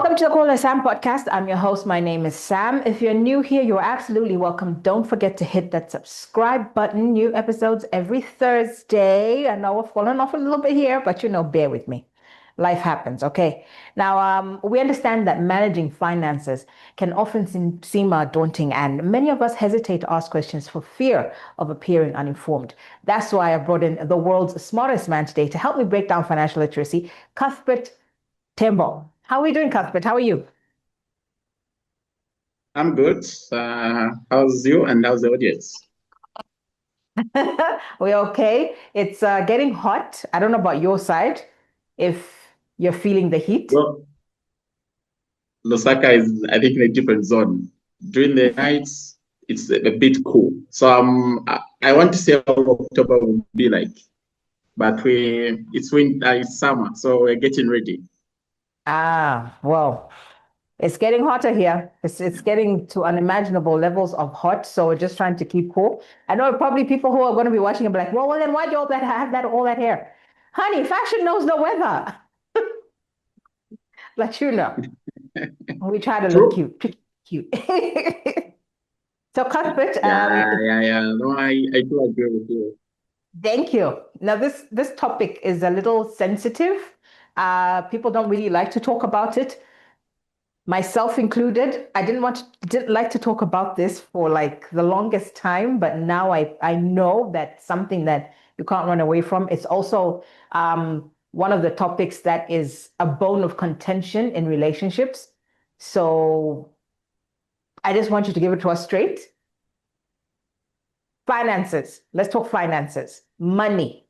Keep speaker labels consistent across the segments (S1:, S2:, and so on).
S1: Welcome to the Call Sam podcast. I'm your host. My name is Sam. If you're new here, you're absolutely welcome. Don't forget to hit that subscribe button. New episodes every Thursday. I know we're falling off a little bit here, but bear with me. Life happens, okay? Now, we understand that managing finances can often seem daunting, and many of us hesitate to ask questions for fear of appearing uninformed. That's why I brought in the world's smartest man today to help me break down financial literacy, Cuthbert Tembo. How are we doing, Cuthbert? How are you?
S2: I'm good. How's you and how's the audience?
S1: We're okay. It's getting hot. I don't know about your side, if you're feeling the heat.
S2: Well, Lusaka is, I think, in a different zone. During the nights, it's a bit cool. So I want to say how October will be like, but it's winter, it's summer, so we're getting ready.
S1: Well, it's getting hotter here. It's getting to unimaginable levels of hot. So we're just trying to keep cool. I know probably people who are going to be watching and be like, well, then why do you all that have that all that hair? Honey, fashion knows no weather. Let you know. We try to look
S2: True.
S1: cute, cute. So Cuthbert,
S2: Yeah. No, I do agree with you.
S1: thank you. Now, this topic is a little sensitive. People don't really like to talk about it, myself included. I didn't like to talk about this for like the longest time, but now I know that's something that you can't run away from. It's also one of the topics that is a bone of contention in relationships. So I just want you to give it to us straight. Finances. Let's talk finances. Money,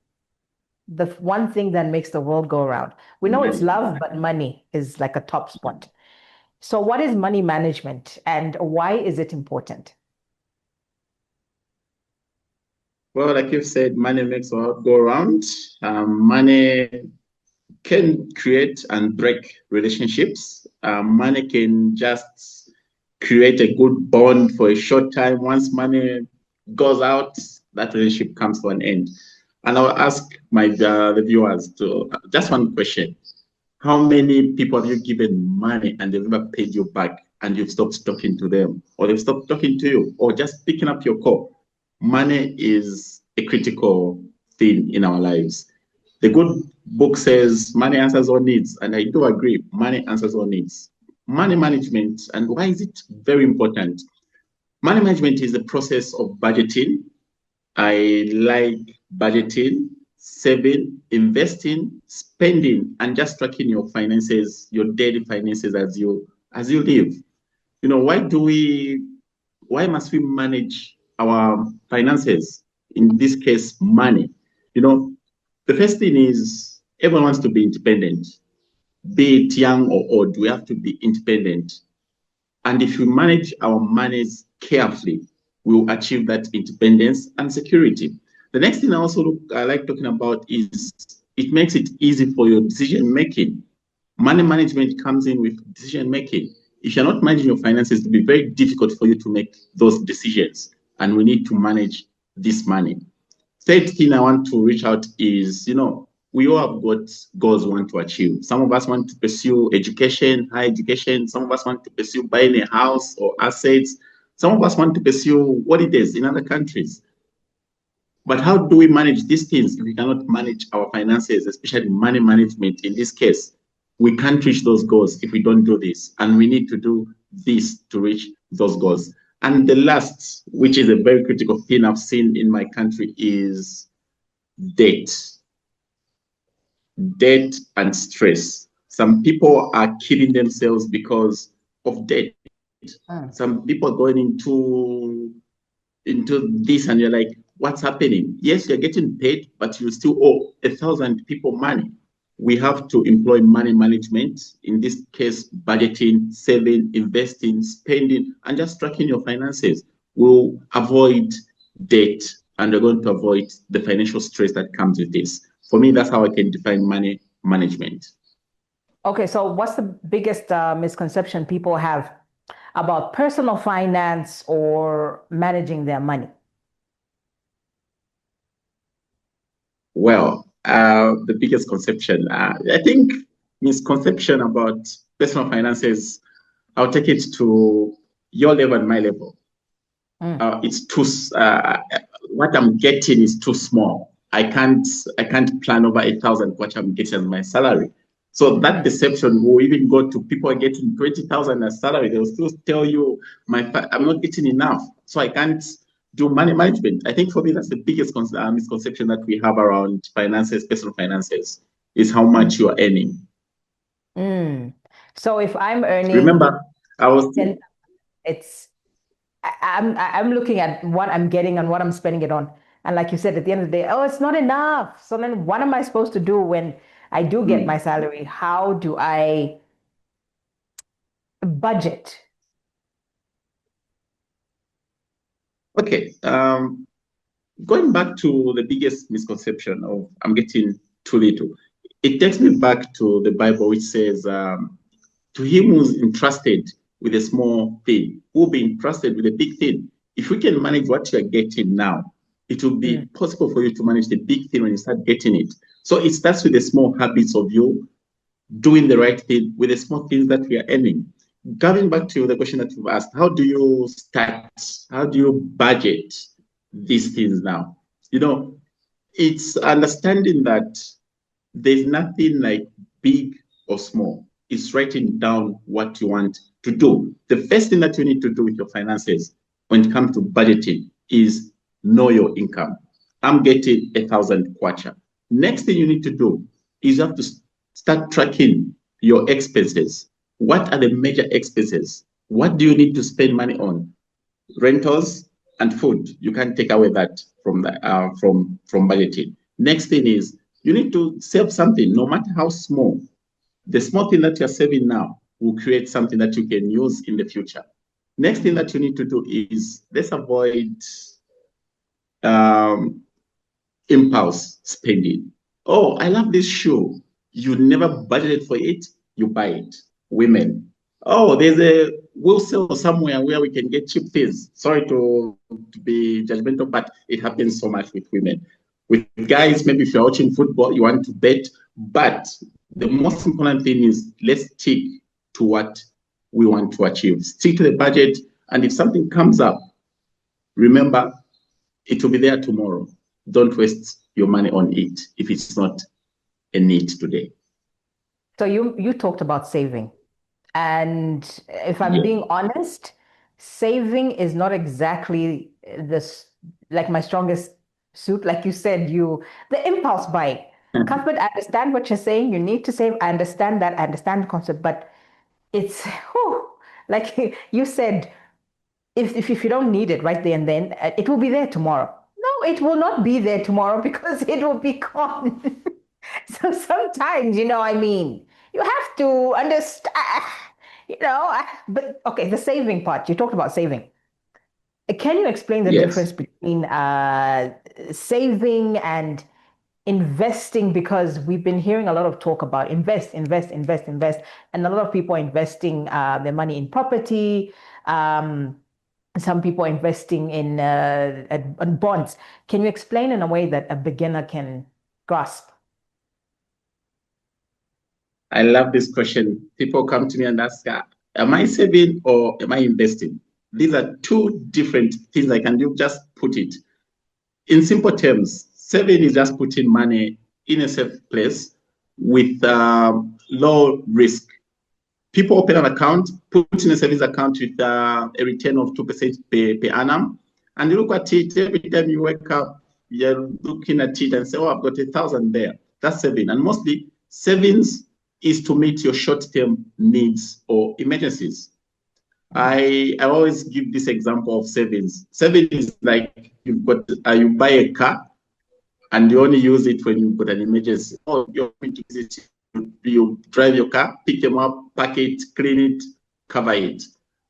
S1: the one thing that makes the world go around. We know it's
S2: Money.
S1: love, but money is like a top spot. So, what is money management and why is it important?
S2: Well, like you said, money makes the world go around. Money can create and break relationships. Money can just create a good bond for a short time. Once money goes out, that relationship comes to an end. And I'll ask the viewers to just one question: how many people have you given money and they've never paid you back, and you've stopped talking to them, or they've stopped talking to you, or just picking up your call? Money is a critical thing in our lives. The good book says money answers all needs, and I do agree, money answers all needs. Money management, and why is it very important? Money management is the process of budgeting. I like budgeting, saving, investing, spending, and just tracking your finances, your daily finances as you live. Why must we manage our finances? In this case, money. You know, the first thing is everyone wants to be independent, be it young or old. We have to be independent. And if we manage our monies carefully, we will achieve that independence and security. The next thing I like talking about is it makes it easy for your decision making. Money management comes in with decision making. If you're not managing your finances, it will be very difficult for you to make those decisions. And we need to manage this money. Third thing I want to reach out is, we all have got goals we want to achieve. Some of us want to pursue education, high education. Some of us want to pursue buying a house or assets. Some of us want to pursue holidays in other countries. But how do we manage these things if we cannot manage our finances, especially money management in this case? We can't reach those goals if we don't do this. And we need to do this to reach those goals. And the last, which is a very critical thing I've seen in my country, is debt. Debt and stress. Some people are killing themselves because of debt.
S1: Mm.
S2: Some people are going into this, and you're like, what's happening? Yes, you're getting paid, but you still owe 1,000 people money. We have to employ money management, in this case, budgeting, saving, investing, spending, and just tracking your finances. We'll avoid debt, and we're going to avoid the financial stress that comes with this. For me, that's how I can define money management.
S1: Okay, so what's the biggest misconception people have about personal finance or managing their money?
S2: Well, the biggest conception, I think, misconception about personal finances, I'll take it to your level and my level. It's too what I'm getting is too small. I can't plan over 8,000 what I'm getting as my salary. So that perception will even go to people are getting 20,000 as salary. They'll still tell you I'm not getting enough, so I can't do money management. I think for me that's the biggest misconception that we have around finances, personal finances, is how much you are earning.
S1: So if I'm earning,
S2: Remember, I was
S1: I'm looking at what I'm getting and what I'm spending it on. And like you said, at the end of the day, oh, it's not enough. So then what am I supposed to do when I do get my salary? How do I budget?
S2: Okay. Going back to the biggest misconception of I'm getting too little, it takes me back to the Bible, which says, to him who's entrusted with a small thing, who will be entrusted with a big thing. If we can manage what you're getting now, it will be possible for you to manage the big thing when you start getting it. So it starts with the small habits of you doing the right thing with the small things that we are earning. Going back to the question that you've asked, how do you start? How do you budget these things now? It's understanding that there's nothing like big or small. It's writing down what you want to do. The first thing that you need to do with your finances when it comes to budgeting is know your income. I'm getting 1,000 kwacha. Next thing you need to do is you have to start tracking your expenses. What are the major expenses? What do you need to spend money on? Rentals and food. You can't take away that from budgeting. Next thing is you need to save something, no matter how small. The small thing that you're saving now will create something that you can use in the future. Next thing that you need to do is let's avoid impulse spending. Oh, I love this shoe. You never budgeted for it, you buy it. Women. Oh, there's a wholesale somewhere where we can get cheap things. Sorry to be judgmental, but it happens so much with women. With guys, maybe if you're watching football, you want to bet, but the most important thing is let's stick to what we want to achieve. Stick to the budget, and if something comes up, remember, it will be there tomorrow. Don't waste your money on it if it's not a need today.
S1: So you talked about saving. And if I'm being honest, saving is not exactly this like my strongest suit. Like you said, the impulse buy. Cuthbert, I understand what you're saying. You need to save. I understand that. I understand the concept, but it's like you said, if you don't need it right there and then, it will be there tomorrow. No, it will not be there tomorrow because it will be gone. So sometimes, I mean, you have to understand, but okay, the saving part, you talked about saving. Can you explain the difference between saving and investing? Because we've been hearing a lot of talk about invest, invest, invest, invest, and a lot of people are investing their money in property. Some people are investing in bonds. Can you explain in a way that a beginner can grasp?
S2: I love this question. People come to me and ask, am I saving or am I investing? These are two different things I can do. Just put it in simple terms. Saving is just putting money in a safe place with low risk. People open an account, put in a savings account with a return of 2% per annum, and you look at it every time you wake up, you're looking at it and say, oh, I've got 1,000 there. That's saving. And mostly savings is to meet your short-term needs or emergencies. I always give this example of savings. Savings is like you buy a car and you only use it when you've got an emergency. Oh, you're going to use it. You drive your car, pick them up, pack it, clean it, cover it.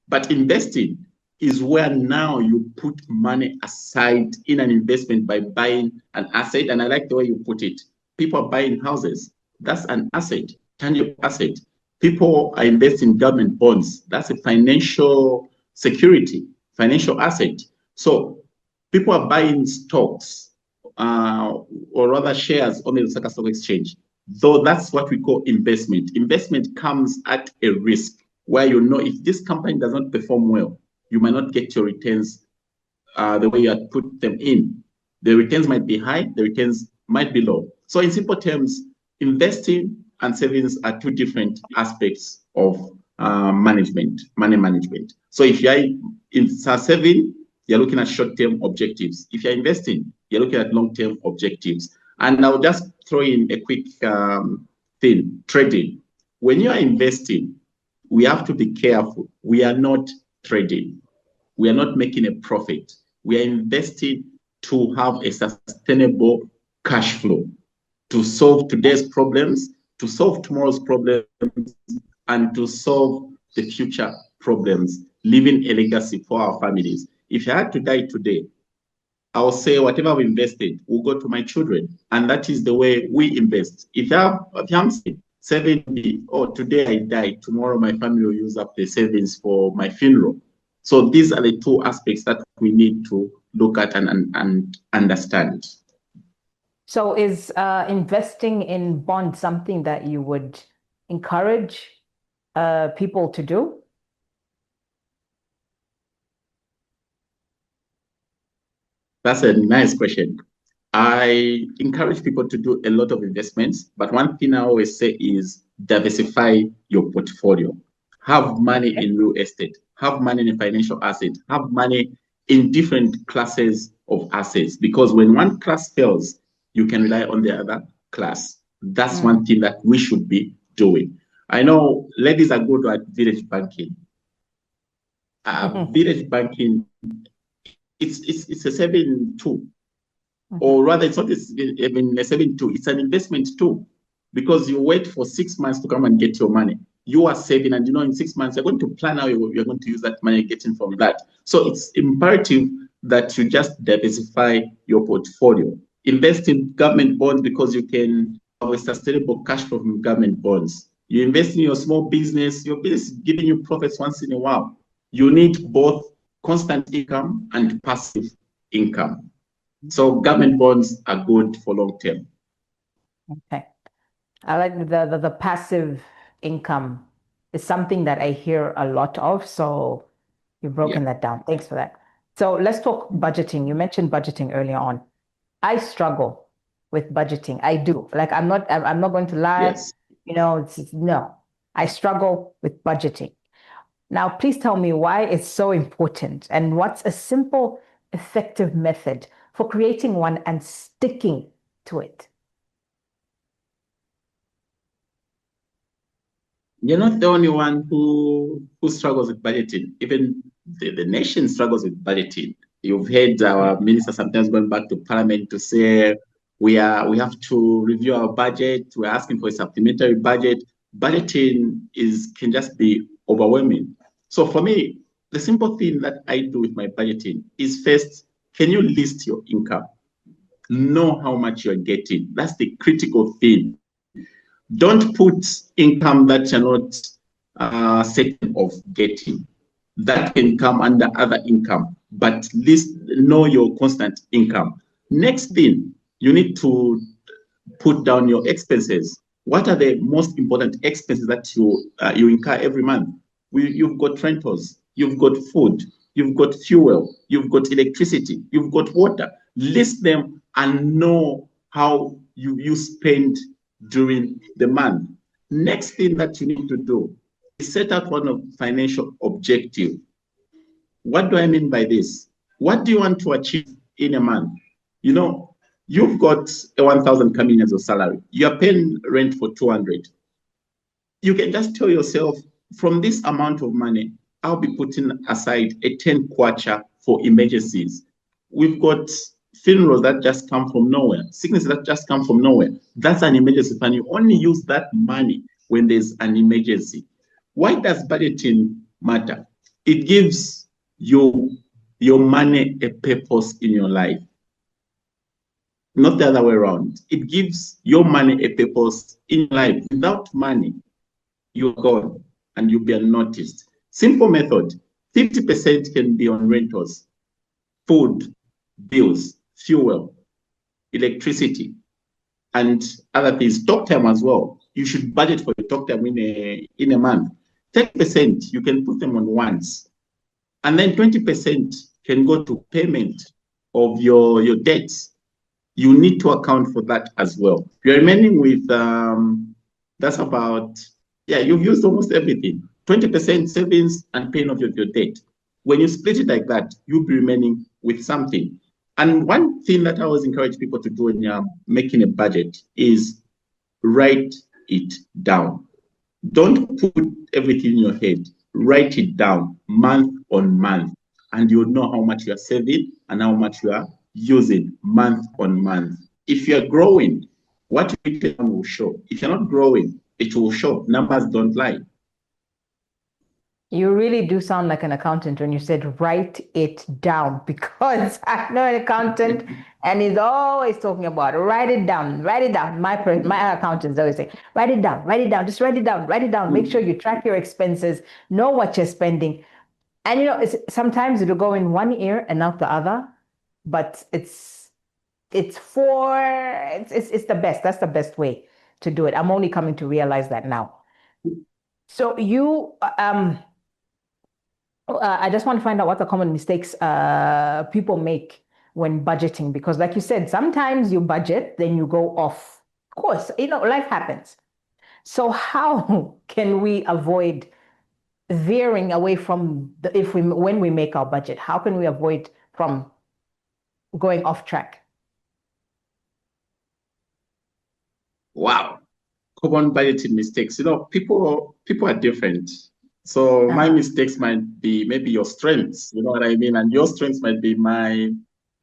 S2: But investing is where now you put money aside in an investment by buying an asset. And I like the way you put it. People are buying houses. That's an asset, tangible asset. People are investing in government bonds. That's a financial security, financial asset. So people are buying stocks or rather shares on the Lusaka Stock Exchange. Though that's what we call investment. Investment comes at a risk where you know if this company does not perform well, you might not get your returns the way you had put them in. The returns might be high, the returns might be low. So in simple terms, investing and savings are two different aspects of money management. So if you're saving, you're looking at short-term objectives. If you're investing, you're looking at long-term objectives. And I'll just throw in a quick thing, trading. When you are investing, we have to be careful. We are not trading. We are not making a profit. We are investing to have a sustainable cash flow, to solve today's problems, to solve tomorrow's problems, and to solve the future problems, leaving a legacy for our families. If I had to die today, I will say whatever we invested will go to my children. And that is the way we invest. If I'm saving, oh, today I die, tomorrow my family will use up the savings for my funeral. So these are the two aspects that we need to look at and understand.
S1: So is investing in bonds something that you would encourage people to do?
S2: That's a nice question. I encourage people to do a lot of investments, but one thing I always say is diversify your portfolio. Have money in real estate, have money in financial assets, have money in different classes of assets, because when one class fails, you can rely on the other class. That's one thing that we should be doing. I know ladies are good at village banking. Village banking, it's a 7-2. Or rather, it's not even a 7-2, it's an investment too, because you wait for 6 months to come and get your money. You are saving, and in 6 months, you're going to plan how you're going to use that money getting from that. So it's imperative that you just diversify your portfolio. Invest in government bonds because you can have a sustainable cash flow from government bonds. You invest in your small business, your business is giving you profits once in a while. You need both constant income and passive income. So government bonds are good for long term.
S1: Okay. I like the passive income is something that I hear a lot of. So you've broken that down. Thanks for that. So let's talk budgeting. You mentioned budgeting earlier on. I struggle with budgeting. I do. Like I'm not going to lie.
S2: Yes.
S1: No. I struggle with budgeting. Now, please tell me why it's so important and what's a simple, effective method for creating one and sticking to it.
S2: You're not the only one who struggles with budgeting. Even the nation struggles with budgeting. You've heard our minister sometimes going back to parliament to say we have to review our budget. We're asking for a supplementary budget. Budgeting can just be overwhelming. So for me, the simple thing that I do with my budgeting is first, can you list your income? Know how much you're getting. That's the critical thing. Don't put income that you're not certain of getting. That can come under other income, but know your constant income. Next thing, you need to put down your expenses. What are the most important expenses that you incur every month? You've got rentals, you've got food, you've got fuel, you've got electricity, you've got water. List them and know how you spend during the month. Next thing that you need to do is set out one financial objective. What do I mean by this? What do you want to achieve in a month? You've got a 1,000 coming as a salary. You're paying rent for 200. You can just tell yourself, from this amount of money, I'll be putting aside a 10 kwacha for emergencies. We've got funerals that just come from nowhere, sicknesses that just come from nowhere. That's an emergency fund. You only use that money when there's an emergency. Why does budgeting matter? It gives your money a purpose in your life, not the other way around. It gives your money a purpose in life. Without money, you're gone and you'll be unnoticed. Simple method, 50% can be on rentals, food, bills, fuel, electricity, and other things. Talk time as well. You should budget for your talk time in a month. 10% you can put them on once, and then 20% can go to payment of your debts. You need to account for that as well. You're remaining with that's about, yeah, you've used almost everything. 20% savings and paying off your debt. When you split it like that, you'll be remaining with something. And one thing that I always encourage people to do when you're making a budget is write it down. Don't put everything in your head. Write it down month on month, and you'll know how much you are saving and how much you are using month on month. If you're growing, what you write down will show. If you're not growing, it will show. Numbers don't lie.
S1: You really do sound like an accountant when you said write it down, because I know an accountant and he's always talking about write it down, write it down. My accountants always say, write it down, just write it down, write it down. Make sure you track your expenses, know what you're spending. And sometimes it'll go in one ear and out the other, but it's the best. That's the best way to do it. I'm only coming to realize that now. So I just want to find out what the common mistakes people make when budgeting, because like you said, sometimes you budget, then you go off. Of course, life happens. So how can we avoid veering away from when we make our budget? How can we avoid from going off track?
S2: Wow. Common budgeting mistakes. People are different. So my mistakes might be maybe your strengths, you know what I mean? And your strengths might be my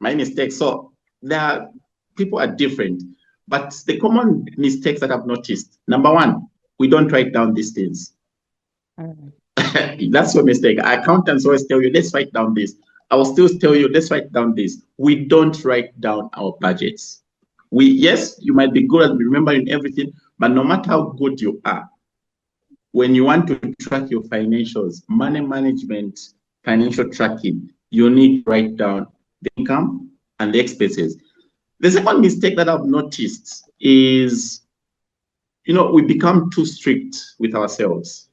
S2: mistakes. So people are different. But the common mistakes that I've noticed, number one, we don't write down these things. That's your mistake. Accountants always tell you, let's write down this. I will still tell you, let's write down this. We don't write down our budgets. Yes, you might be good at remembering everything, but no matter how good you are, when you want to track your financials, money management, financial tracking, you need to write down the income and the expenses. The second mistake that I've noticed is, we become too strict with ourselves.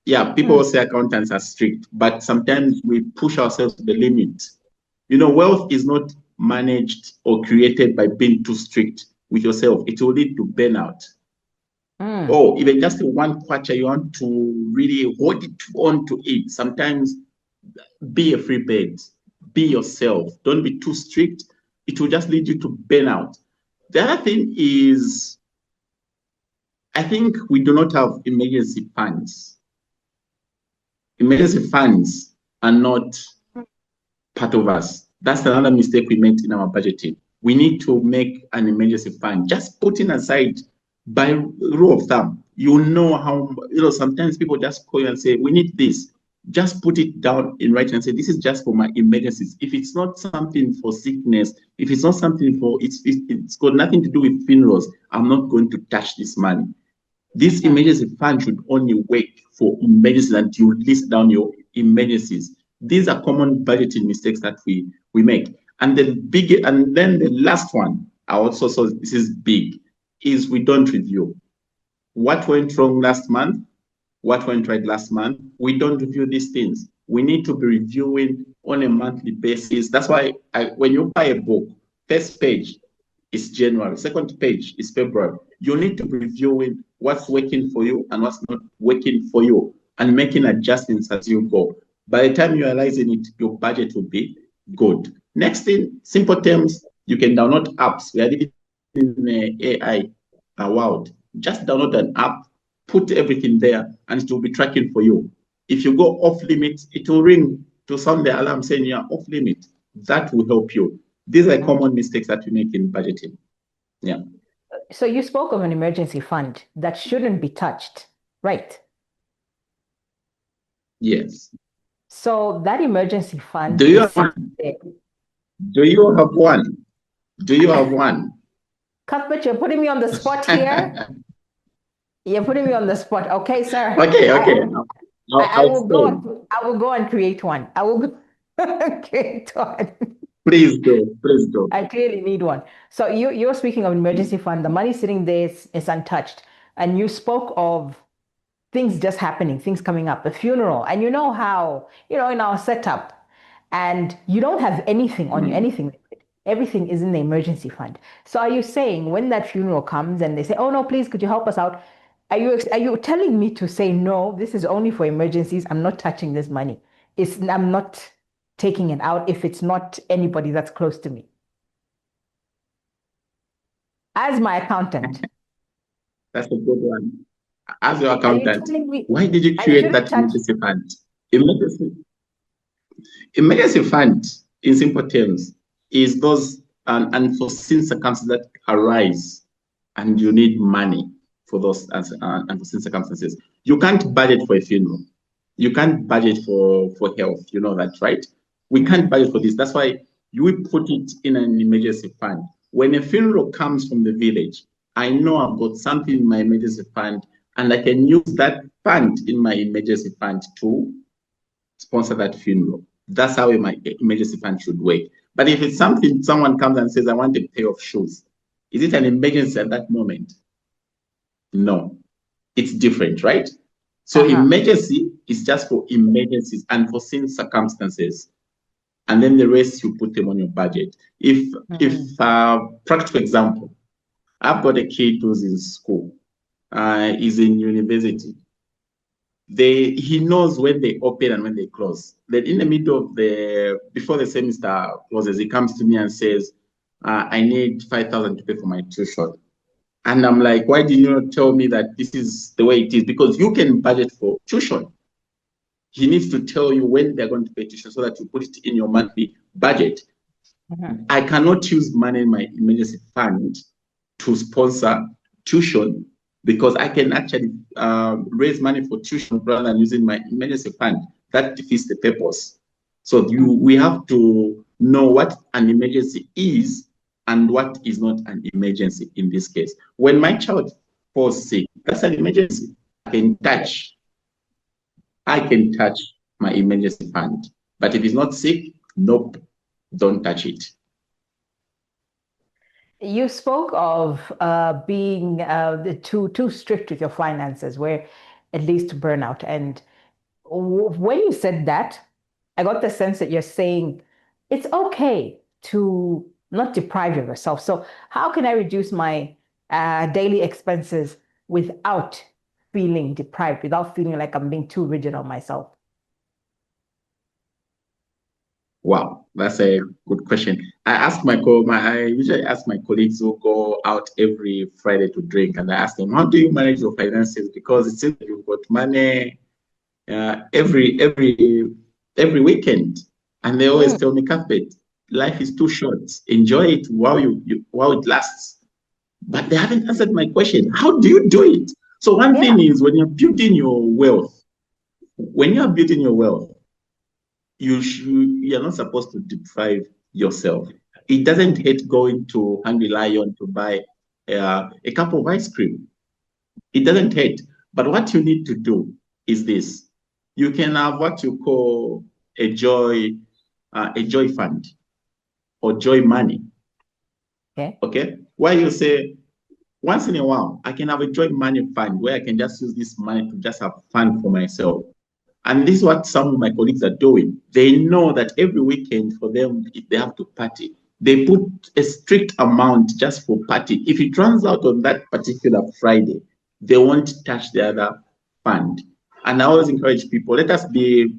S2: Yeah, people say accountants are strict, but sometimes we push ourselves to the limit. Wealth is not managed or created by being too strict with yourself. It will lead to burnout. Or even just one kwacha, you want to really hold it on to it. Sometimes be a free bird, be yourself. Don't be too strict. It will just lead you to burnout. The other thing is, I think we do not have emergency funds. Emergency funds are not part of us. That's another mistake we made in our budgeting. We need to make an emergency fund. Just putting aside, by rule of thumb, how, sometimes people just call you and say, we need this. Just put it down in writing and say, this is just for my emergencies. If it's not something for sickness, if it's not something for, it's got nothing to do with funerals, I'm not going to touch this money. This emergency fund should only work for emergencies, and you list down your emergencies. These are common budgeting mistakes that we make. And then the last one, so this is big, is we don't review. What went wrong last month? What went right last month? We don't review these things. We need to be reviewing on a monthly basis. That's why when you buy a book, first page is January, second page is February. You need to be reviewing what's working for you and what's not working for you, and making adjustments as you go. By the time you're realizing it, your budget will be good. Next thing, simple terms, you can download apps. We are living in the AI world. Just download an app, put everything there, and it will be tracking for you. If you go off limit, it will ring to sound the alarm saying you're off limit. That will help you. These are common mistakes that we make in budgeting. Yeah.
S1: So you spoke of an emergency fund that shouldn't be touched, right?
S2: Yes.
S1: So that emergency fund.
S2: Do you have one? Do you have one? Do you have one?
S1: Cuthbert, you're putting me on the spot here. You're putting me on the spot. Okay, sir.
S2: Okay.
S1: I will go and create one. I will create one.
S2: Please do. Please do.
S1: I clearly need one. So you're speaking of emergency fund. The money sitting there is untouched. And you spoke of things just happening, things coming up, a funeral. And you know how, in our setup, and you don't have anything on you,
S2: Mm.
S1: anything liquid. Everything is in the emergency fund. So are you saying when that funeral comes and they say, oh no, please, could you help us out? Are you telling me to say no, this is only for emergencies? I'm not touching this money. I'm not taking it out if it's not anybody that's close to me. As my accountant,
S2: That's a good one. As your
S1: are you
S2: accountant,
S1: telling me
S2: why did you
S1: I
S2: create
S1: shouldn't
S2: that
S1: touch?
S2: emergency fund? Emergency, emergency fund, in simple terms, is those unforeseen circumstances that arise and you need money for those unforeseen circumstances. You can't budget for a funeral. You can't budget for health. You know that, right? We can't budget for this. That's why you put it in an emergency fund. When a funeral comes from the village, I know I've got something in my emergency fund, and I can use that fund in my emergency fund to sponsor that funeral. That's how my emergency fund should work. But if it's something someone comes and says, I want a pair of shoes, is it an emergency at that moment? No, it's different, right? So
S1: Uh-huh.
S2: emergency is just for emergencies, unforeseen circumstances, and then the rest you put them on your budget. If practical example, I've got a kid who's in school, he's in university. He knows when they open and when they close. Then in the middle of before the semester closes, he comes to me and says, I need 5,000 to pay for my tuition. And I'm like, why did you not tell me that this is the way it is? Because you can budget for tuition. He needs to tell you when they're going to pay tuition so that you put it in your monthly budget. I cannot use money in my emergency fund to sponsor tuition because I can actually raise money for tuition rather than using my emergency fund. That defeats the purpose. So we have to know what an emergency is and what is not an emergency in this case. When my child falls sick, that's an emergency. I can touch my emergency fund. But if he's not sick, nope, don't touch it.
S1: You spoke of being too strict with your finances, where it leads to burnout. And when you said that, I got the sense that you're saying it's okay to not deprive yourself. So how can I reduce my daily expenses without feeling deprived, without feeling like I'm being too rigid on myself?
S2: Wow, that's a good question. I usually ask my colleagues who go out every Friday to drink, and I ask them, "How do you manage your finances?" Because it seems like you've got money uh, every every every weekend, and they always
S1: Mm,
S2: tell me, "Cuthbert, life is too short. Enjoy it while it lasts." But they haven't answered my question. How do you do it? So one thing
S1: yeah.
S2: is when you're building your wealth, you're not supposed to deprive yourself. It doesn't hurt going to Hungry Lion to buy a cup of ice cream. It doesn't hurt. But what you need to do is this: you can have what you call a joy fund or joy money.
S1: Okay.
S2: Okay, where you say once in a while I can have a joy money fund where I can just use this money to just have fun for myself. And this is what some of my colleagues are doing. They know that every weekend for them, if they have to party, they put a strict amount just for party. If it runs out on that particular Friday, they won't touch the other fund. And I always encourage people, let us be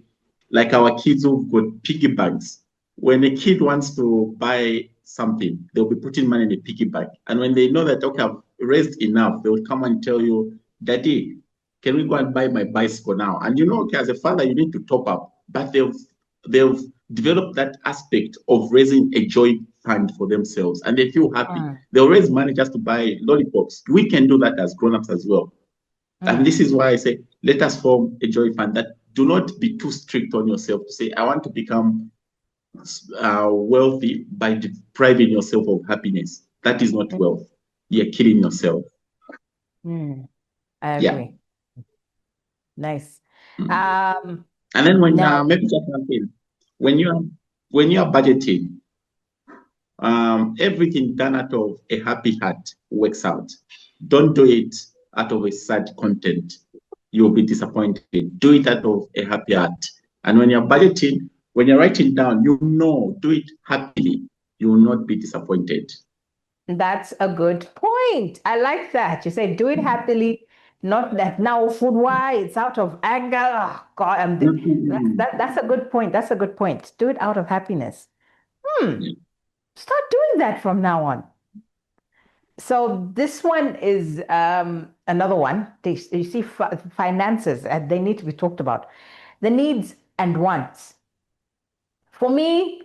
S2: like our kids who've got piggy banks. When a kid wants to buy something, they'll be putting money in a piggy bank. And when they know that, okay, I've raised enough, they will come and tell you, Daddy, can we go and buy my bicycle now? And you know, okay, as a father, you need to top up. But they've developed that aspect of raising a joy fund for themselves, and they feel happy.
S1: Mm,
S2: They'll raise money just to buy lollipops. We can do that as grown-ups as well. And
S1: mm,
S2: this is why I say, let us form a joy fund that do not be too strict on yourself to say, I want to become wealthy by depriving yourself of happiness. That is not
S1: mm,
S2: wealth. You're killing yourself.
S1: mm. I
S2: Yeah.
S1: agree. Nice.
S2: Mm.
S1: Um,
S2: And then when
S1: now,
S2: maybe just one thing, when you are when you are budgeting, Everything done out of a happy heart works out. Don't do it out of a sad content. You'll be disappointed. Do it out of a happy heart. And when you're budgeting, when you're writing down, you know, do it happily. You will not be disappointed.
S1: That's a good point. I like that. You say do it happily, not that now food why it's out of anger. Oh, God, that's a good point. That's a good point. Do it out of happiness. Start doing that from now on. So this one is another one. You see, finances, they need to be talked about. The needs and wants. For me,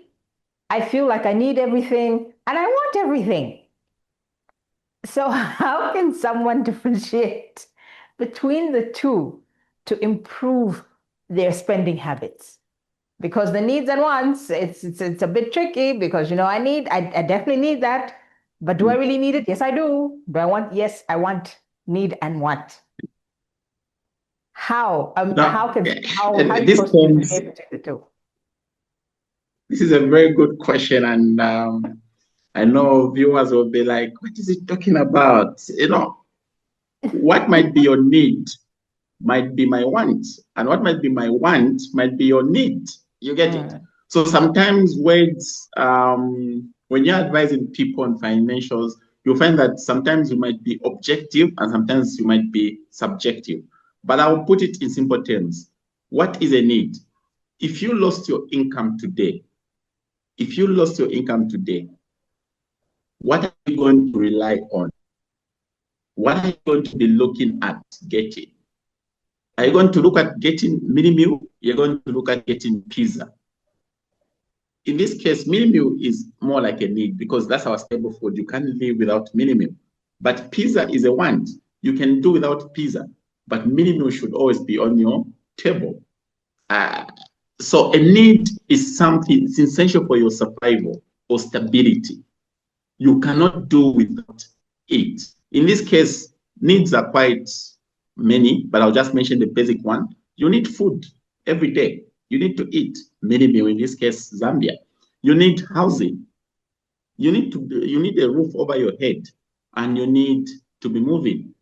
S1: I feel like I need everything and I want everything. So how can someone differentiate between the two to improve their spending habits? Because the needs and wants, it's a bit tricky because I definitely need that, but do I really need it? Yes, I do. Do I want? Yes, I want, need, and want. How?
S2: Now,
S1: How
S2: at
S1: are you
S2: this
S1: supposed to
S2: point,
S1: differentiate between the two?
S2: this is a very good question, and I know viewers will be like, "What is he talking about?" What might be your need might be my want, and what might be my want might be your need. You get it? So sometimes words, when you're advising people on financials, you'll find that sometimes you might be objective and sometimes you might be subjective. But I'll put it in simple terms. What is a need? If you lost your income today, what are you going to rely on? What are you going to be looking at getting? Are you going to look at getting mini meal? You're going to look at getting pizza. In this case, mini meal is more like a need because that's our staple food. You can't live without mini meal. But pizza is a want. You can do without pizza, but mini meal should always be on your table. So a need is something, it's essential for your survival or stability. You cannot do without it. In this case, needs are quite many, but I'll just mention the basic one. You need food every day. You need to eat, minimum in this case, Zambia. You need housing. You need a roof over your head, and you need to be moving.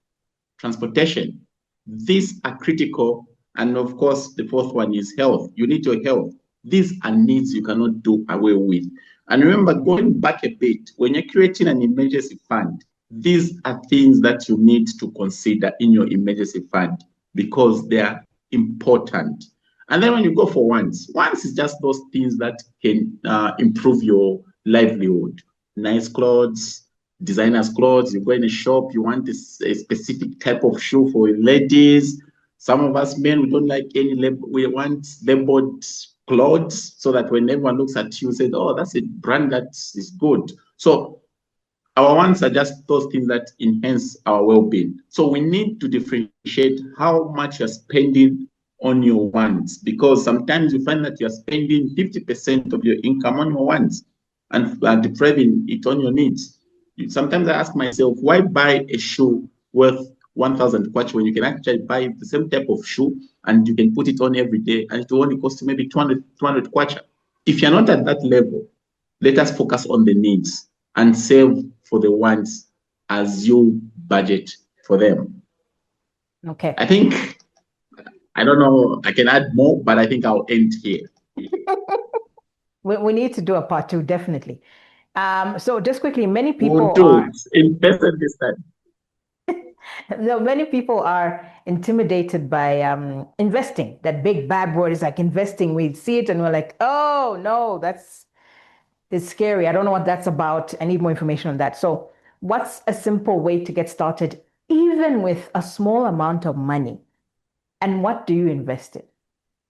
S2: Transportation. These are critical. And of course, the fourth one is health. You need your health. These are needs you cannot do away with. And remember, going back a bit, when you're creating an emergency fund, these are things that you need to consider in your emergency fund because they are important. And then when you go for wants is just those things that can improve your livelihood. Nice clothes, designers clothes. You go in a shop, you want a specific type of shoe for ladies. Some of us men, we don't like any label. We want labeled clothes so that when everyone looks at you, says, "Oh, that's a brand that is good." So our wants are just those things that enhance our well-being. So we need to differentiate how much you're spending on your wants, because sometimes you find that you're spending 50% of your income on your wants and depriving it on your needs. Sometimes I ask myself, why buy a shoe worth 1,000 kwacha when you can actually buy the same type of shoe and you can put it on every day and it will only cost you maybe 200 kwacha? If you're not at that level, let us focus on the needs and save for the wants as you budget for them.
S1: Okay.
S2: I don't know, I can add more, but I think I'll end here.
S1: We need to do a part two, definitely. So just quickly, many people
S2: We'll do it in person this time.
S1: No, many people are intimidated by investing. That big bad word is like investing. We see it and we're like, oh no, it's scary. I don't know what that's about. I need more information on that. So, what's a simple way to get started, even with a small amount of money? And what do you invest in?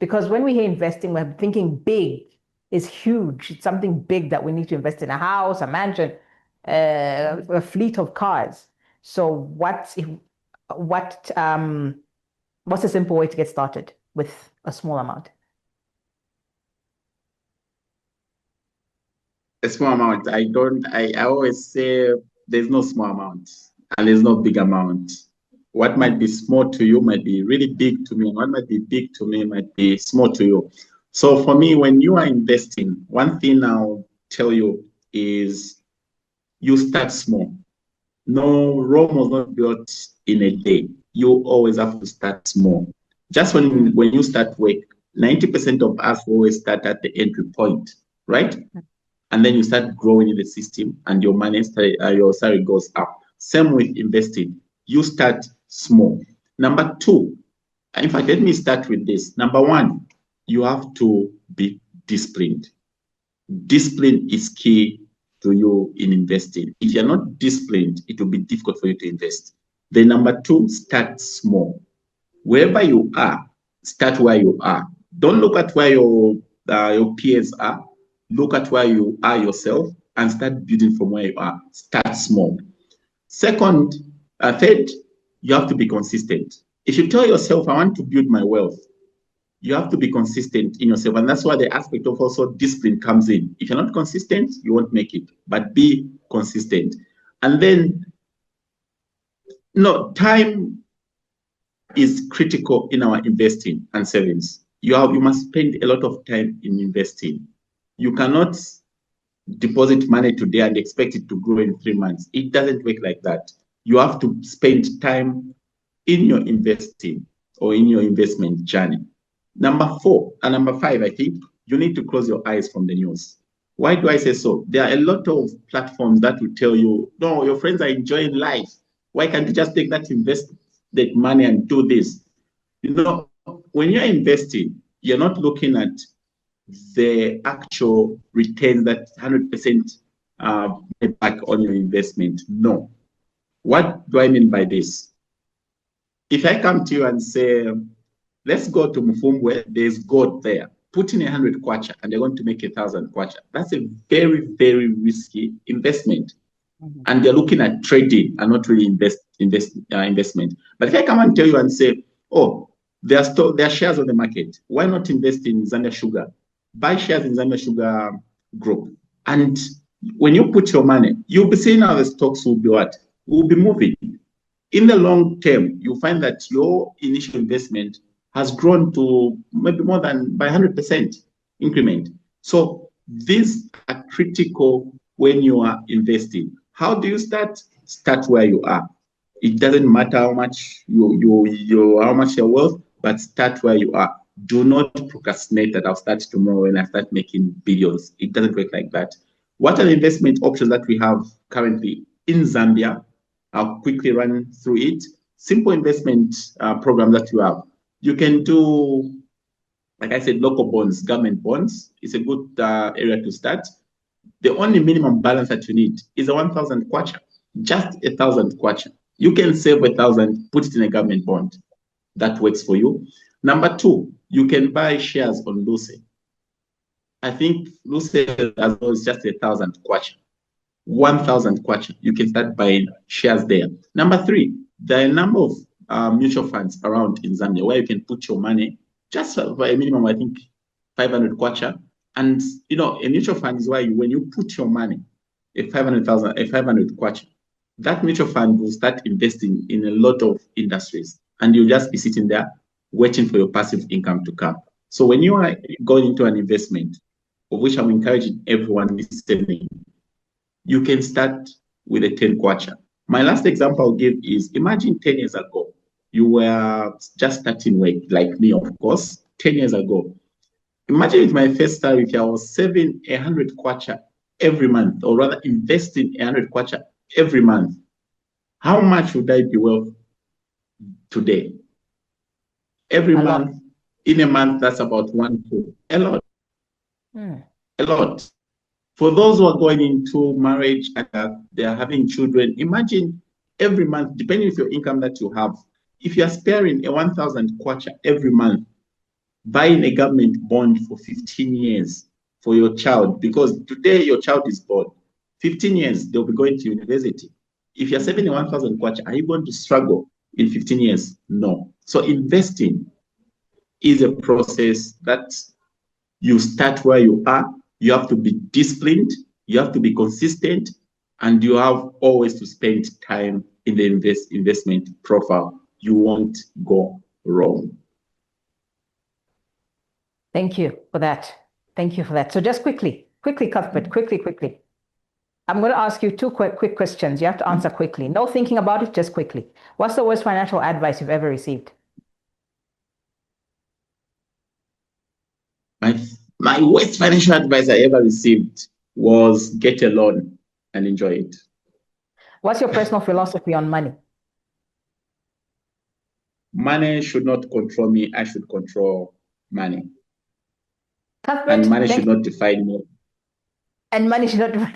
S1: Because when we hear investing, we're thinking big is huge. It's something big that we need to invest in: a house, a mansion, a fleet of cars. So what what's a simple way to get started with a small amount?
S2: A small amount. I always say there's no small amount and there's no big amount. What might be small to you might be really big to me, and what might be big to me might be small to you. So for me, when you are investing, one thing I'll tell you, is you start small. No, Rome was not built in a day. You always have to start small. Just when you start work, 90% of us always start at the entry point, right? And then you start growing in the system and your money, your salary goes up. Same with investing. You start small. Number two, in fact, let me start with this. Number one, you have to be disciplined. Discipline is key to you in investing. If you're not disciplined, it will be difficult for you to invest. Then number two, start small. Wherever you are, start where you are. Don't look at where your peers are. Look at where you are yourself and start building from where you are. Start small. Second, third, you have to be consistent. If you tell yourself, I want to build my wealth, you have to be consistent in yourself. And that's why the aspect of also discipline comes in. If you're not consistent, you won't make it, but be consistent. And then, no, time is critical in our investing and savings. You must spend a lot of time in investing. You cannot deposit money today and expect it to grow in 3 months. It doesn't work like that. You have to spend time in your investing or in your investment journey. Number five, I think you need to close your eyes from the news. Why do I say so? There are a lot of platforms that will tell you, no, your friends are enjoying life. Why can't you just take that invested money and do this? You know, when you're investing, you're not looking at the actual returns that 100% back on your investment. No. What do I mean by this? If I come to you and say, let's go to Mfumbwe, there's gold there. Put in 100 kwacha and they're going to make 1,000 kwacha. That's a very, very risky investment. And they're looking at trading and not really investment. But if I come and tell you and say, oh, there are shares on the market, why not invest in Zambia Sugar? Buy shares in Zambia Sugar Group. And when you put your money, you'll be seeing how the stocks will be what? Will be moving. In the long term, you'll find that your initial investment has grown to maybe more than by 100% increment. So these are critical when you are investing. How do you start? Start where you are. It doesn't matter how much how much your wealth, but start where you are. Do not procrastinate that I'll start tomorrow and I start making billions. It doesn't work like that. What are the investment options that we have currently in Zambia? I'll quickly run through it. Simple investment program that you have. You can do, like I said, local bonds, government bonds. It's a good area to start. The only minimum balance that you need is a 1,000 kwacha, just 1,000 kwacha. You can save 1,000, put it in a government bond. That works for you. Number two, you can buy shares on Luce. I think Luce as well is just 1,000 kwacha. 1,000 kwacha. You can start buying shares there. Number three, there are a number of mutual funds around in Zambia where you can put your money just for a minimum, I think, 500 kwacha. And, you know, a mutual fund is where when you put your money, a 500 kwacha, that mutual fund will start investing in a lot of industries. And you'll just be sitting there waiting for your passive income to come. So when you are going into an investment, of which I'm encouraging everyone listening, you can start with a 10 kwacha. My last example I'll give is, imagine 10 years ago, you were just starting work, like me, of course, 10 years ago. Imagine with my first salary, if I was saving 100 kwacha every month, or rather investing 100 kwacha every month, how much would I be worth today? Every month, in a month, that's about 1 2. A lot. A lot. For those who are going into marriage and they are having children, imagine every month, depending on your income that you have, if you are sparing a 1,000 kwacha every month, buying a government bond for 15 years for your child, because today your child is born, 15 years, they'll be going to university. If you're saving a 1,000 kwacha, are you going to struggle in 15 years? No. So investing is a process that you start where you are. You have to be disciplined, you have to be consistent, and you have always to spend time in the investment profile. You won't go wrong.
S1: Thank you for that. Thank you for that. So just quickly, Cuthbert, quickly. I'm going to ask you two quick questions. You have to answer quickly. No thinking about it, just quickly. What's the worst financial advice you've ever received?
S2: My my worst financial advice I ever received was get a loan and enjoy it.
S1: What's your personal philosophy on money?
S2: Money should not control me. I should control money. And
S1: Cuthbert,
S2: money should
S1: thank
S2: not define me.
S1: and money should not.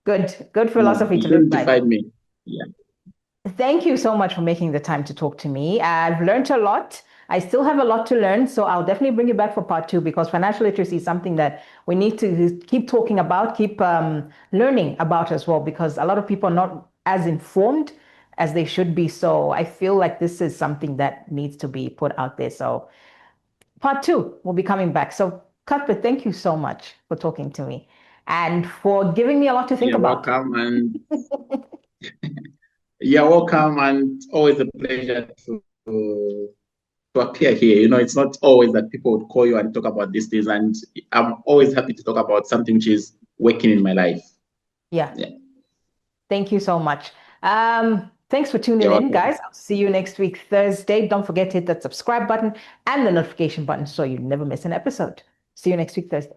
S1: Good
S2: No,
S1: philosophy
S2: it
S1: to live
S2: shouldn't
S1: by.
S2: define me. Yeah,
S1: Thank you so much for making the time to talk to me. I've learned a lot. I still have a lot to learn, so I'll definitely bring you back for part two because financial literacy is something that we need to keep talking about, keep learning about as well, because a lot of people are not as informed as they should be. So I feel like this is something that needs to be put out there. So part two will be coming back. So Cuthbert, thank you so much for talking to me and for giving me a lot to think
S2: you're
S1: about.
S2: welcome, and you're welcome, and always a pleasure to appear here. It's not always that people would call you and talk about these things, and I'm always happy to talk about something which is working in my life.
S1: Yeah.
S2: Yeah,
S1: Thank you so much. Thanks for tuning
S2: you're
S1: in,
S2: welcome.
S1: guys. I'll see you next week, Thursday. Don't forget to hit that subscribe button and the notification button so you never miss an episode. See you next week, Thursday.